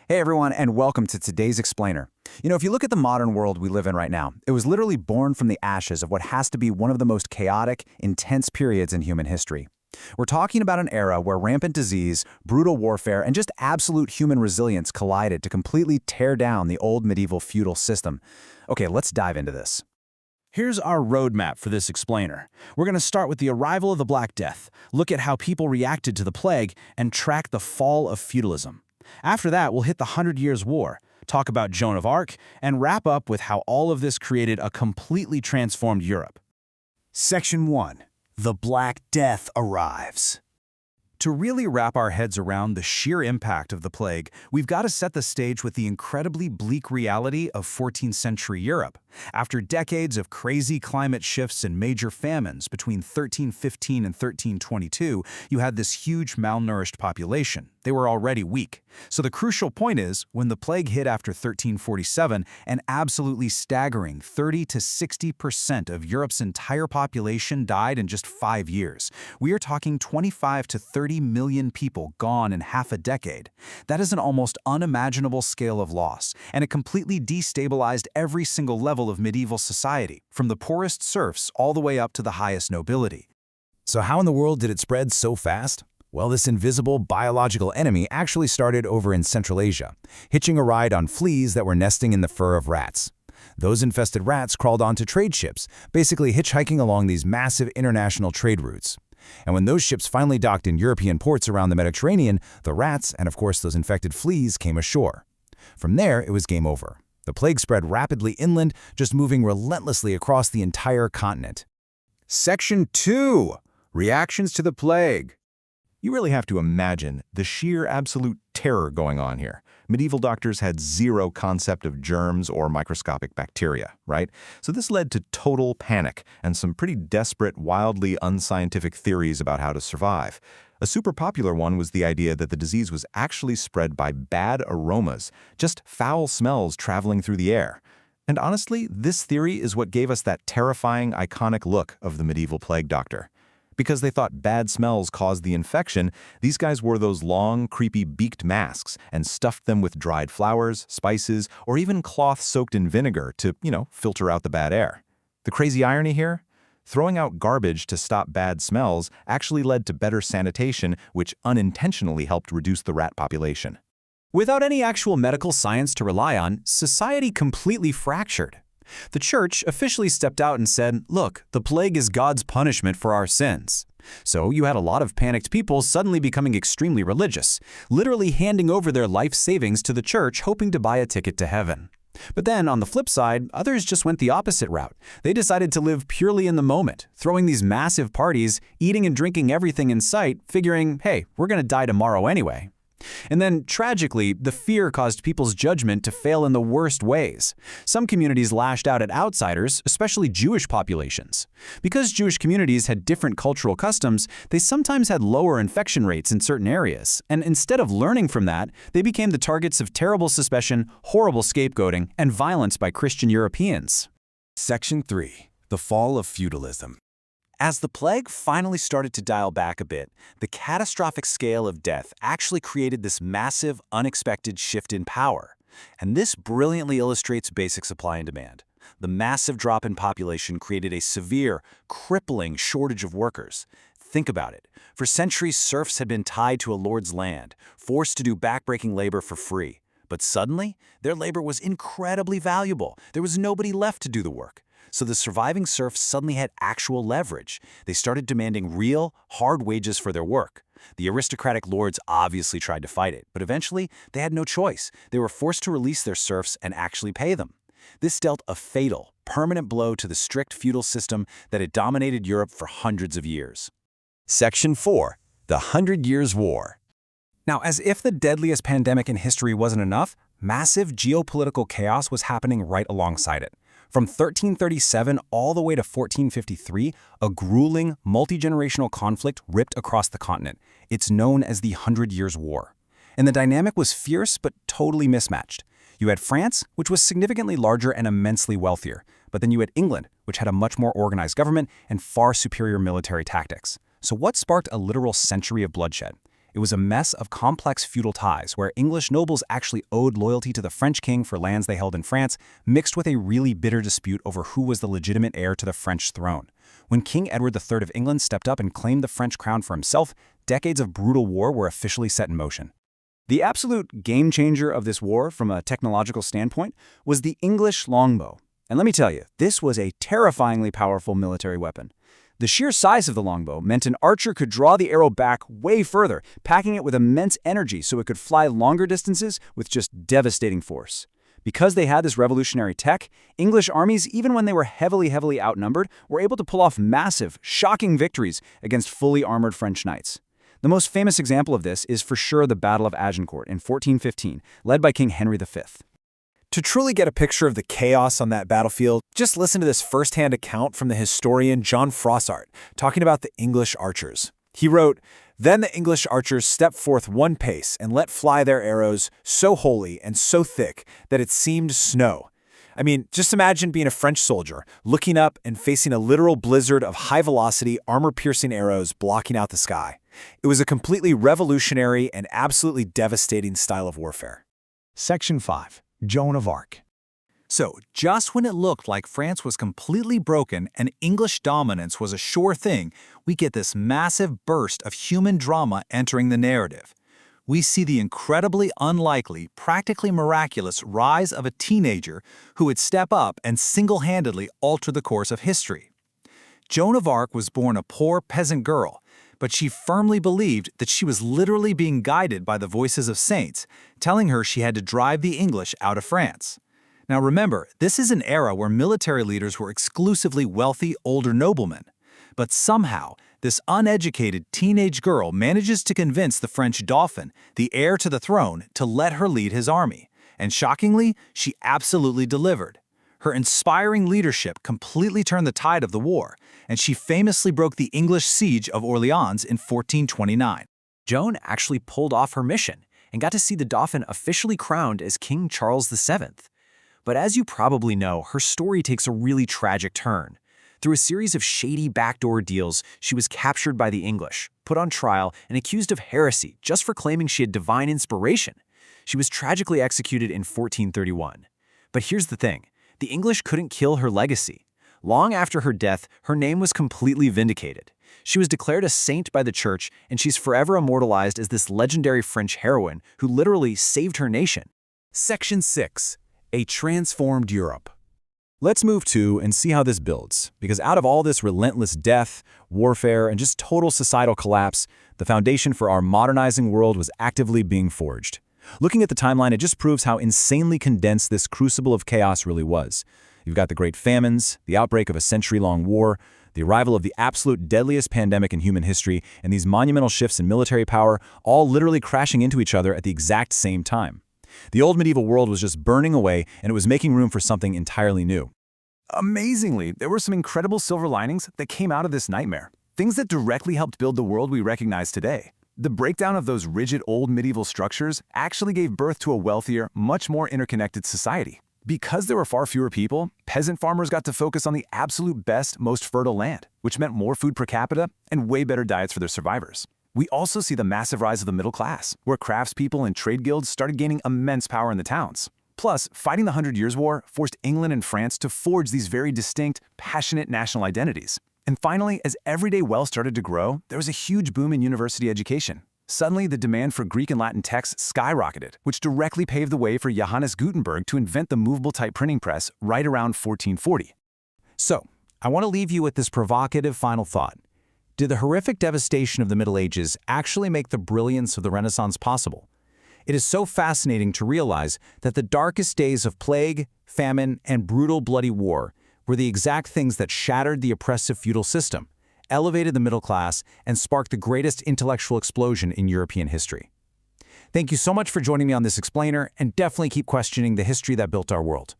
Hey everyone, and welcome to today's Explainer. If you look at the modern world we live in right now, it was literally born from the ashes of what has to be one of the most chaotic, intense periods in human history. We're talking about an era where rampant disease, brutal warfare, and just absolute human resilience collided to completely tear down the old medieval feudal system. Okay, let's dive into this. Here's our roadmap for this explainer. We're going to start with the arrival of the Black Death, look at how people reacted to the plague, and track the fall of feudalism. After that, we'll hit the 100 Years' War, talk about Joan of Arc, and wrap up with how all of this created a completely transformed Europe. Section 1. The Black Death arrives. To really wrap our heads around the sheer impact of the plague, we've got to set the stage with the incredibly bleak reality of 14th century Europe. After decades of crazy climate shifts and major famines between 1315 and 1322, you had this huge malnourished population. They were already weak. So the crucial point is, when the plague hit after 1347, an absolutely staggering 30 to 60% of Europe's entire population died in just 5 years. We are talking 25 to 30 million people gone in half a decade. That is an almost unimaginable scale of loss, and it completely destabilized every single level of medieval society, from the poorest serfs all the way up to the highest nobility. So how in the world did it spread so fast? Well, this invisible biological enemy actually started over in Central Asia, hitching a ride on fleas that were nesting in the fur of rats. Those infested rats crawled onto trade ships, basically hitchhiking along these massive international trade routes. And when those ships finally docked in European ports around the Mediterranean, the rats, and of course those infected fleas, came ashore. From there, it was game over. The plague spread rapidly inland, just moving relentlessly across the entire continent. Section 2. Reactions to the plague. You really have to imagine the sheer absolute terror going on here. Medieval doctors had zero concept of germs or microscopic bacteria, right? So this led to total panic and some pretty desperate, wildly unscientific theories about how to survive. A super popular one was the idea that the disease was actually spread by bad aromas, just foul smells traveling through the air. And honestly, this theory is what gave us that terrifying, iconic look of the medieval plague doctor. Because they thought bad smells caused the infection, these guys wore those long, creepy beaked masks and stuffed them with dried flowers, spices, or even cloth soaked in vinegar to, filter out the bad air. The crazy irony here? Throwing out garbage to stop bad smells actually led to better sanitation, which unintentionally helped reduce the rat population. Without any actual medical science to rely on, society completely fractured. The church officially stepped out and said, look, the plague is God's punishment for our sins. So you had a lot of panicked people suddenly becoming extremely religious, literally handing over their life savings to the church hoping to buy a ticket to heaven. But then, on the flip side, others just went the opposite route. They decided to live purely in the moment, throwing these massive parties, eating and drinking everything in sight, figuring, hey, we're going to die tomorrow anyway. And then, tragically, the fear caused people's judgment to fail in the worst ways. Some communities lashed out at outsiders, especially Jewish populations. Because Jewish communities had different cultural customs, they sometimes had lower infection rates in certain areas. And instead of learning from that, they became the targets of terrible suspicion, horrible scapegoating, and violence by Christian Europeans. Section 3. The Fall of Feudalism. As the plague finally started to dial back a bit, the catastrophic scale of death actually created this massive, unexpected shift in power. And this brilliantly illustrates basic supply and demand. The massive drop in population created a severe, crippling shortage of workers. Think about it. For centuries, serfs had been tied to a lord's land, forced to do backbreaking labor for free. But suddenly, their labor was incredibly valuable. There was nobody left to do the work. So the surviving serfs suddenly had actual leverage. They started demanding real, hard wages for their work. The aristocratic lords obviously tried to fight it, but eventually they had no choice. They were forced to release their serfs and actually pay them. This dealt a fatal, permanent blow to the strict feudal system that had dominated Europe for hundreds of years. Section 4. The 100 Years' War. Now, as if the deadliest pandemic in history wasn't enough, massive geopolitical chaos was happening right alongside it. From 1337 all the way to 1453, a grueling, multi-generational conflict ripped across the continent. It's known as the 100 Years' War. And the dynamic was fierce but totally mismatched. You had France, which was significantly larger and immensely wealthier, but then you had England, which had a much more organized government and far superior military tactics. So what sparked a literal century of bloodshed? It was a mess of complex feudal ties where English nobles actually owed loyalty to the French king for lands they held in France, mixed with a really bitter dispute over who was the legitimate heir to the French throne. When King Edward III of England stepped up and claimed the French crown for himself, decades of brutal war were officially set in motion. The absolute game changer of this war from a technological standpoint was the English longbow. And let me tell you, this was a terrifyingly powerful military weapon. The sheer size of the longbow meant an archer could draw the arrow back way further, packing it with immense energy so it could fly longer distances with just devastating force. Because they had this revolutionary tech, English armies, even when they were heavily outnumbered, were able to pull off massive, shocking victories against fully armored French knights. The most famous example of this is for sure the Battle of Agincourt in 1415, led by King Henry V. To truly get a picture of the chaos on that battlefield, just listen to this first-hand account from the historian John Froissart, talking about the English archers. He wrote, "Then the English archers stepped forth one pace and let fly their arrows so wholly and so thick that it seemed snow." I mean, just imagine being a French soldier, looking up and facing a literal blizzard of high-velocity, armor-piercing arrows blocking out the sky. It was a completely revolutionary and absolutely devastating style of warfare. Section 5. Joan of Arc. So, just when it looked like France was completely broken and English dominance was a sure thing, we get this massive burst of human drama entering the narrative. We see the incredibly unlikely, practically miraculous rise of a teenager who would step up and single-handedly alter the course of history. Joan of Arc was born a poor peasant girl, but she firmly believed that she was literally being guided by the voices of saints, telling her she had to drive the English out of France. Now remember, this is an era where military leaders were exclusively wealthy, older noblemen. But somehow, this uneducated teenage girl manages to convince the French Dauphin, the heir to the throne, to let her lead his army. And shockingly, she absolutely delivered. Her inspiring leadership completely turned the tide of the war, and she famously broke the English siege of Orleans in 1429. Joan actually pulled off her mission and got to see the Dauphin officially crowned as King Charles VII. But as you probably know, her story takes a really tragic turn. Through a series of shady backdoor deals, she was captured by the English, put on trial, and accused of heresy just for claiming she had divine inspiration. She was tragically executed in 1431. But here's the thing. The English couldn't kill her legacy. Long after her death, her name was completely vindicated. She was declared a saint by the church, and she's forever immortalized as this legendary French heroine who literally saved her nation. Section 6. A transformed Europe. Let's move to and see how this builds, because out of all this relentless death, warfare, and just total societal collapse, the foundation for our modernizing world was actively being forged. Looking at the timeline, it just proves how insanely condensed this crucible of chaos really was. You've got the great famines, the outbreak of a century-long war, the arrival of the absolute deadliest pandemic in human history, and these monumental shifts in military power, all literally crashing into each other at the exact same time. The old medieval world was just burning away, and it was making room for something entirely new. Amazingly, there were some incredible silver linings that came out of this nightmare. Things that directly helped build the world we recognize today. The breakdown of those rigid old medieval structures actually gave birth to a wealthier, much more interconnected society. Because there were far fewer people, peasant farmers got to focus on the absolute best, most fertile land, which meant more food per capita and way better diets for their survivors. We also see the massive rise of the middle class, where craftspeople and trade guilds started gaining immense power in the towns. Plus, fighting the 100 Years' War forced England and France to forge these very distinct, passionate national identities. And finally, as everyday wealth started to grow, there was a huge boom in university education. Suddenly, the demand for Greek and Latin texts skyrocketed, which directly paved the way for Johannes Gutenberg to invent the movable type printing press right around 1440. So, I want to leave you with this provocative final thought. Did the horrific devastation of the Middle Ages actually make the brilliance of the Renaissance possible? It is so fascinating to realize that the darkest days of plague, famine, and brutal bloody war were the exact things that shattered the oppressive feudal system, elevated the middle class, and sparked the greatest intellectual explosion in European history. Thank you so much for joining me on this explainer, and definitely keep questioning the history that built our world.